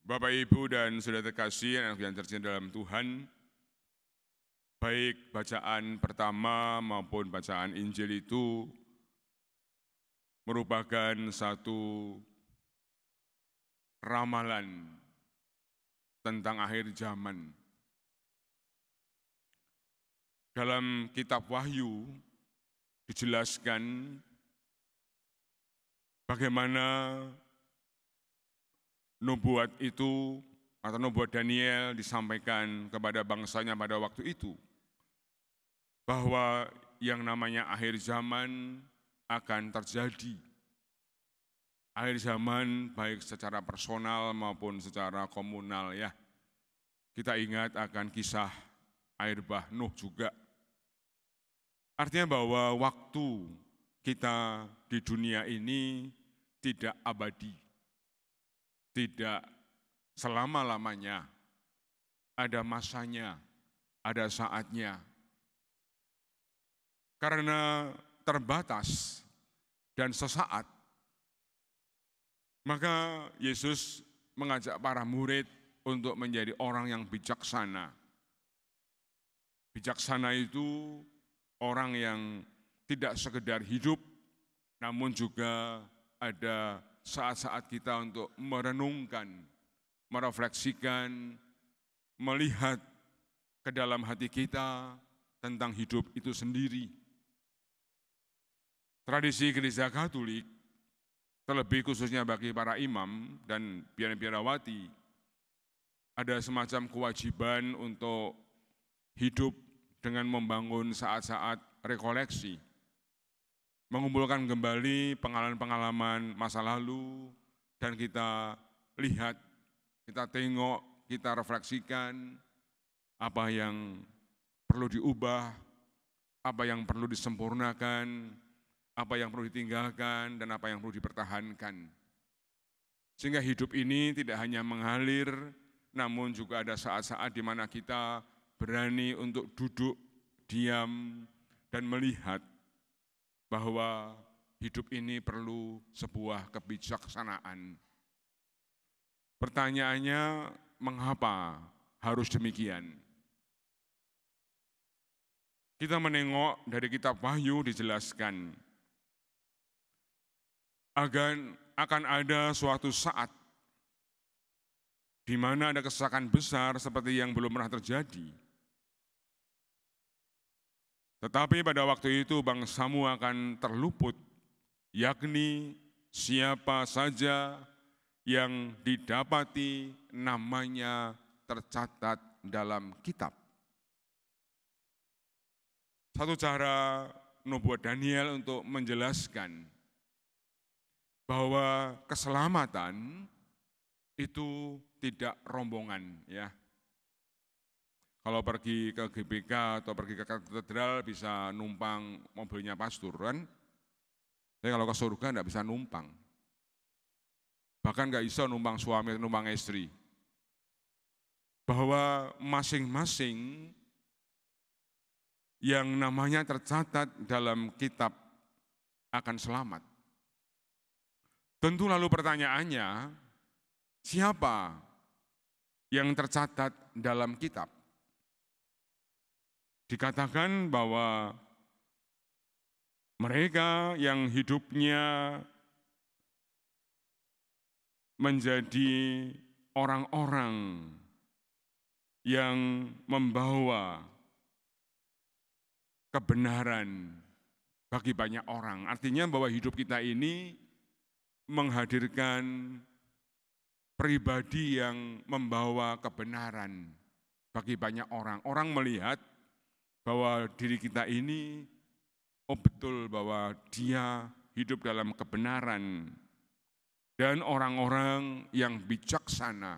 Bapak, Ibu, dan saudara terkasih yang tercinta dalam Tuhan, baik bacaan pertama maupun bacaan Injil itu merupakan satu ramalan tentang akhir zaman. Dalam kitab Wahyu dijelaskan bagaimana nubuat itu atau nubuat Daniel disampaikan kepada bangsanya pada waktu itu, bahwa yang namanya akhir zaman akan terjadi. Akhir zaman baik secara personal maupun secara komunal ya. Kita ingat akan kisah air bah Nuh juga. Artinya bahwa waktu kita di dunia ini tidak abadi. Tidak selama-lamanya, ada masanya, ada saatnya. Karena terbatas dan sesaat, maka Yesus mengajak para murid untuk menjadi orang yang bijaksana. Bijaksana itu orang yang tidak sekedar hidup, namun juga ada saat-saat kita untuk merenungkan, merefleksikan, melihat ke dalam hati kita tentang hidup itu sendiri. Tradisi Gereja Katolik, terlebih khususnya bagi para imam dan biara-biarawati, ada semacam kewajiban untuk hidup dengan membangun saat-saat rekoleksi, mengumpulkan kembali pengalaman-pengalaman masa lalu, dan kita lihat, kita tengok, kita refleksikan apa yang perlu diubah, apa yang perlu disempurnakan, apa yang perlu ditinggalkan, dan apa yang perlu dipertahankan. Sehingga hidup ini tidak hanya mengalir, namun juga ada saat-saat di mana kita berani untuk duduk, diam, dan melihat bahwa hidup ini perlu sebuah kebijaksanaan. Pertanyaannya, mengapa harus demikian? Kita menengok dari kitab Wahyu dijelaskan, akan ada suatu saat di mana ada kesesakan besar seperti yang belum pernah terjadi. Tetapi pada waktu itu bangsamu akan terluput, yakni siapa saja yang didapati namanya tercatat dalam kitab. Satu cara nubuat Daniel untuk menjelaskan bahwa keselamatan itu tidak rombongan ya. Kalau pergi ke GBK atau pergi ke katedral bisa numpang mobilnya pastor kan. Tapi kalau ke surga enggak bisa numpang. Bahkan enggak bisa numpang suami, numpang istri. Bahwa masing-masing yang namanya tercatat dalam kitab akan selamat. Tentu lalu pertanyaannya, siapa yang tercatat dalam kitab? Dikatakan bahwa mereka yang hidupnya menjadi orang-orang yang membawa kebenaran bagi banyak orang. Artinya bahwa hidup kita ini menghadirkan pribadi yang membawa kebenaran bagi banyak orang. Orang melihat bahwa diri kita ini, betul bahwa dia hidup dalam kebenaran. Dan orang-orang yang bijaksana.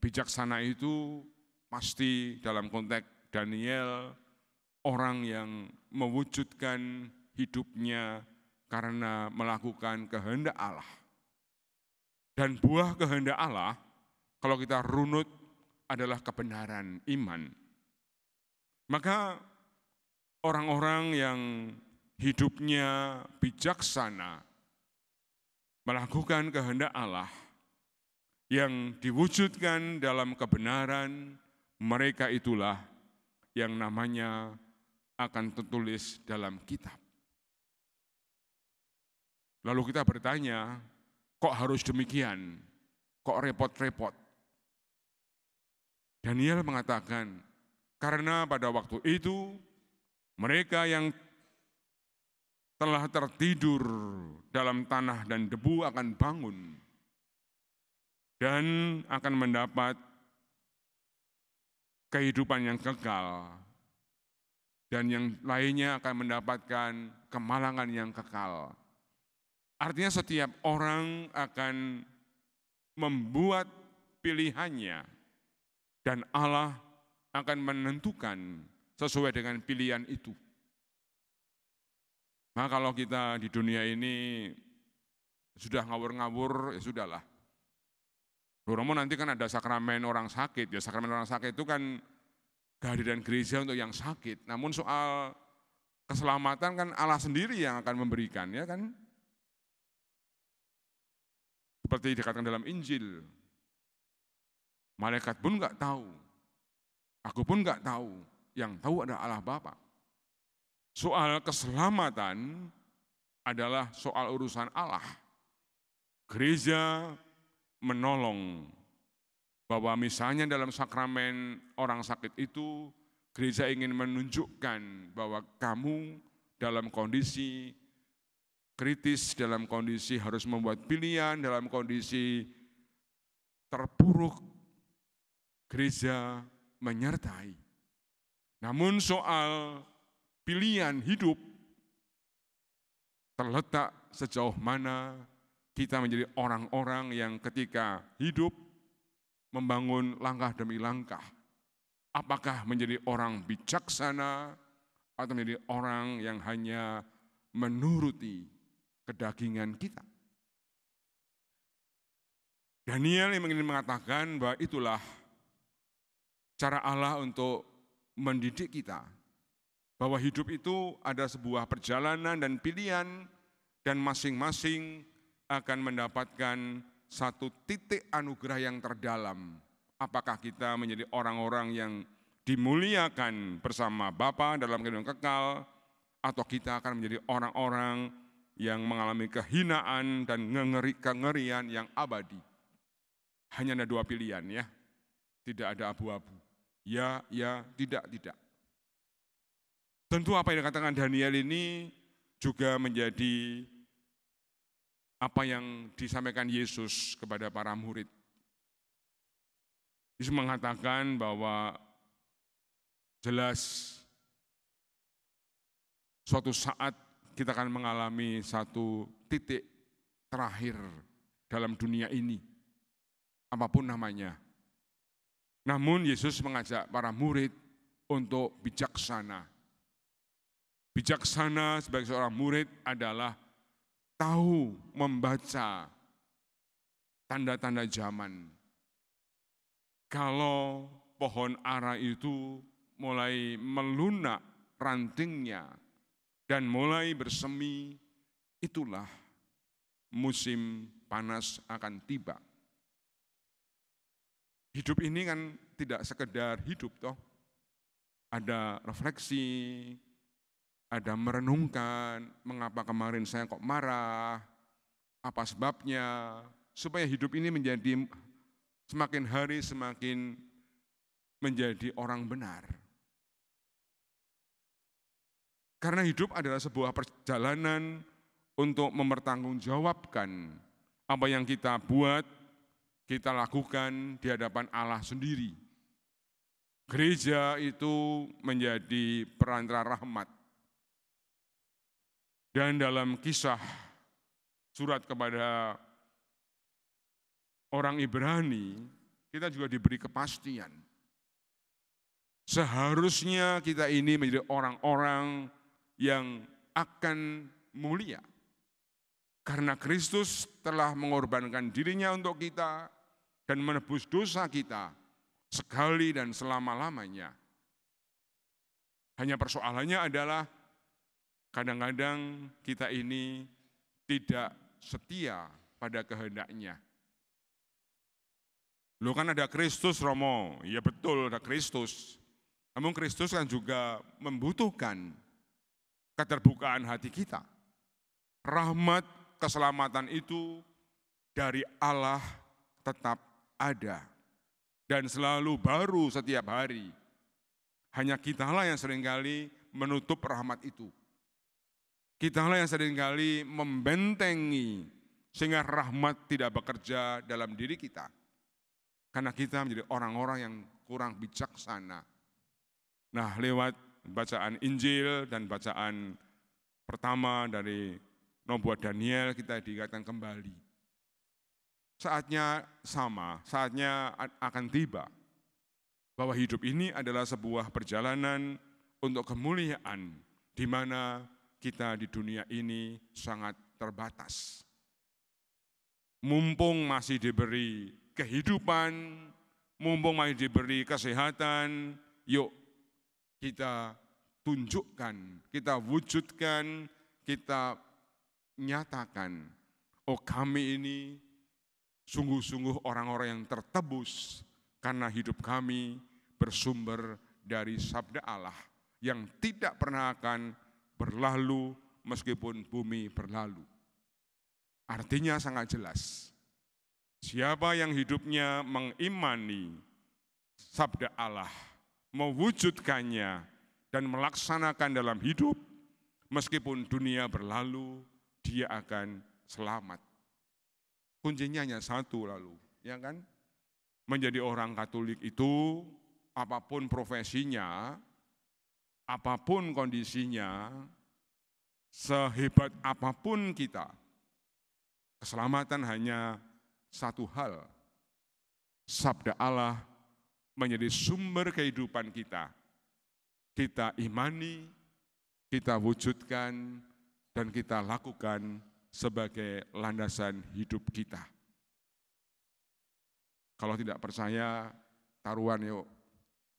Bijaksana itu pasti dalam konteks Daniel, orang yang mewujudkan hidupnya karena melakukan kehendak Allah. Dan buah kehendak Allah, kalau kita runut, adalah kebenaran iman. Maka orang-orang yang hidupnya bijaksana, melakukan kehendak Allah, yang diwujudkan dalam kebenaran, mereka itulah yang namanya akan tertulis dalam kitab. Lalu kita bertanya, kok harus demikian? Kok repot-repot? Daniel mengatakan, karena pada waktu itu mereka yang telah tertidur dalam tanah dan debu akan bangun dan akan mendapat kehidupan yang kekal, dan yang lainnya akan mendapatkan kemalangan yang kekal. Artinya setiap orang akan membuat pilihannya dan Allah akan menentukan sesuai dengan pilihan itu. Nah, kalau kita di dunia ini sudah ngawur-ngawur, ya sudahlah. Romo nanti kan ada sakramen orang sakit, ya sakramen orang sakit itu kan kehadiran gereja untuk yang sakit. Namun soal keselamatan kan Allah sendiri yang akan memberikan, ya kan? Seperti dikatakan dalam Injil, malaikat pun nggak tahu, aku pun nggak tahu, yang tahu adalah Allah Bapa. Soal keselamatan adalah soal urusan Allah. Gereja menolong bahwa misalnya dalam sakramen orang sakit itu, gereja ingin menunjukkan bahwa kamu dalam kondisi kritis, dalam kondisi harus membuat pilihan, dalam kondisi terpuruk, gereja menyertai. Namun soal pilihan hidup terletak sejauh mana kita menjadi orang-orang yang ketika hidup membangun langkah demi langkah. Apakah menjadi orang bijaksana atau menjadi orang yang hanya menuruti kedagingan kita. Daniel yang ingin mengatakan bahwa itulah cara Allah untuk mendidik kita. Bahwa hidup itu ada sebuah perjalanan dan pilihan, dan masing-masing akan mendapatkan satu titik anugerah yang terdalam. Apakah kita menjadi orang-orang yang dimuliakan bersama Bapa dalam kehidupan kekal, atau kita akan menjadi orang-orang yang mengalami kehinaan dan kengerian yang abadi. Hanya ada dua pilihan, ya, tidak ada abu-abu. Ya, tidak. Tentu apa yang dikatakan Daniel ini juga menjadi apa yang disampaikan Yesus kepada para murid. Yesus mengatakan bahwa jelas suatu saat kita akan mengalami satu titik terakhir dalam dunia ini, apapun namanya. Namun Yesus mengajak para murid untuk bijaksana. Bijaksana sebagai seorang murid adalah tahu membaca tanda-tanda zaman. Kalau pohon ara itu mulai melunak rantingnya dan mulai bersemi, itulah musim panas akan tiba. Hidup ini kan tidak sekedar hidup toh. Ada refleksi, ada merenungkan, mengapa kemarin saya kok marah, apa sebabnya, supaya hidup ini menjadi semakin hari semakin menjadi orang benar. Karena hidup adalah sebuah perjalanan untuk mempertanggungjawabkan apa yang kita buat, kita lakukan di hadapan Allah sendiri. Gereja itu menjadi perantara rahmat. Dan dalam kisah surat kepada orang Ibrani, kita juga diberi kepastian. Seharusnya kita ini menjadi orang-orang yang akan mulia. Karena Kristus telah mengorbankan dirinya untuk kita dan menebus dosa kita sekali dan selama-lamanya. Hanya persoalannya adalah kadang-kadang kita ini tidak setia pada kehendaknya. Loh kan ada Kristus Romo, ya betul ada Kristus. Namun Kristus kan juga membutuhkan keterbukaan hati kita. Rahmat keselamatan itu dari Allah tetap ada. Dan selalu baru setiap hari. Hanya kitalah yang seringkali menutup rahmat itu. Kitalah yang seringkali membentengi sehingga rahmat tidak bekerja dalam diri kita. Karena kita menjadi orang-orang yang kurang bijaksana. Nah, lewat bacaan Injil dan bacaan pertama dari nubuat Daniel kita diingatkan kembali. Saatnya sama, saatnya akan tiba bahwa hidup ini adalah sebuah perjalanan untuk kemuliaan di mana kita di dunia ini sangat terbatas. Mumpung masih diberi kehidupan, mumpung masih diberi kesehatan, yuk kita tunjukkan, kita wujudkan, kita nyatakan, oh kami ini sungguh-sungguh orang-orang yang tertebus karena hidup kami bersumber dari sabda Allah yang tidak pernah akan berlalu meskipun bumi berlalu. Artinya sangat jelas, siapa yang hidupnya mengimani sabda Allah, mewujudkannya dan melaksanakan dalam hidup, meskipun dunia berlalu, dia akan selamat. Kuncinya hanya satu lalu, ya kan? Menjadi orang Katolik itu apapun profesinya, apapun kondisinya, sehebat apapun kita, keselamatan hanya satu hal. Sabda Allah menjadi sumber kehidupan kita. Kita imani, kita wujudkan, dan kita lakukan sebagai landasan hidup kita. Kalau tidak percaya, taruhan yuk.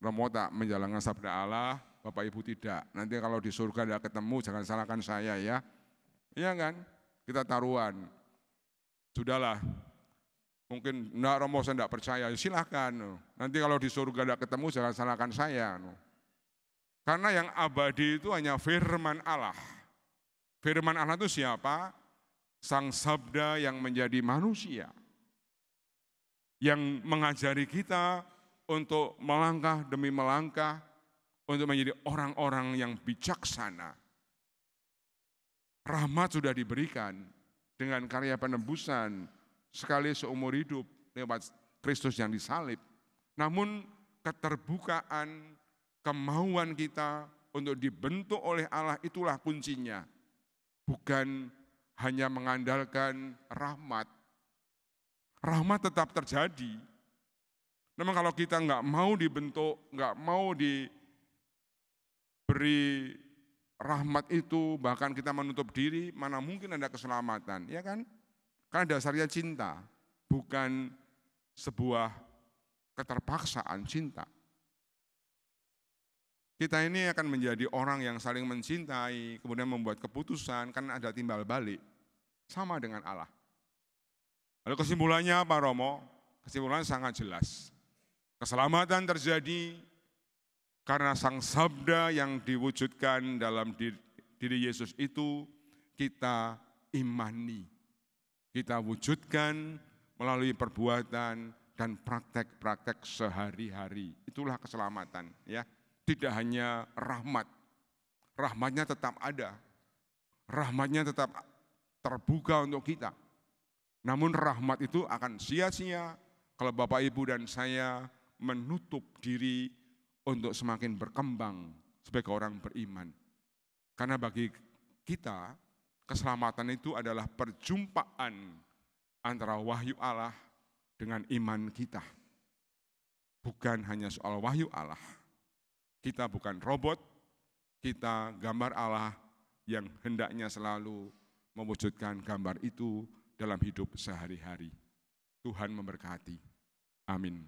Romo tak menjalankan sabda Allah, Bapak Ibu tidak. Nanti kalau di surga tidak ketemu, jangan salahkan saya ya. Iya kan? Kita taruhan. Sudahlah, mungkin enggak Romo saya tidak percaya, silakan. Nanti kalau di surga tidak ketemu, jangan salahkan saya. Karena yang abadi itu hanya firman Allah. Firman Allah itu siapa? Sang Sabda yang menjadi manusia, yang mengajari kita untuk melangkah demi melangkah, untuk menjadi orang-orang yang bijaksana. Rahmat sudah diberikan dengan karya penebusan sekali seumur hidup lewat Kristus yang disalib. Namun keterbukaan, kemauan kita untuk dibentuk oleh Allah itulah kuncinya. Bukan hanya mengandalkan rahmat. Rahmat tetap terjadi. Namun kalau kita nggak mau dibentuk, nggak mau diberi rahmat itu, bahkan kita menutup diri, mana mungkin ada keselamatan, ya kan? Karena dasarnya cinta, bukan sebuah keterpaksaan cinta. Kita ini akan menjadi orang yang saling mencintai, kemudian membuat keputusan, kan ada timbal balik. Sama dengan Allah. Lalu kesimpulannya apa Romo? Kesimpulannya sangat jelas. Keselamatan terjadi karena Sang Sabda yang diwujudkan dalam diri Yesus itu kita imani. Kita wujudkan melalui perbuatan dan praktek-praktek sehari-hari. Itulah keselamatan, ya. Tidak hanya rahmat. Rahmatnya tetap ada. Rahmatnya tetap terbuka untuk kita. Namun rahmat itu akan sia-sia kalau Bapak Ibu dan saya menutup diri untuk semakin berkembang sebagai orang beriman. Karena bagi kita, keselamatan itu adalah perjumpaan antara wahyu Allah dengan iman kita. Bukan hanya soal wahyu Allah. Kita bukan robot, kita gambar Allah yang hendaknya selalu mewujudkan gambar itu dalam hidup sehari-hari. Tuhan memberkati. Amin.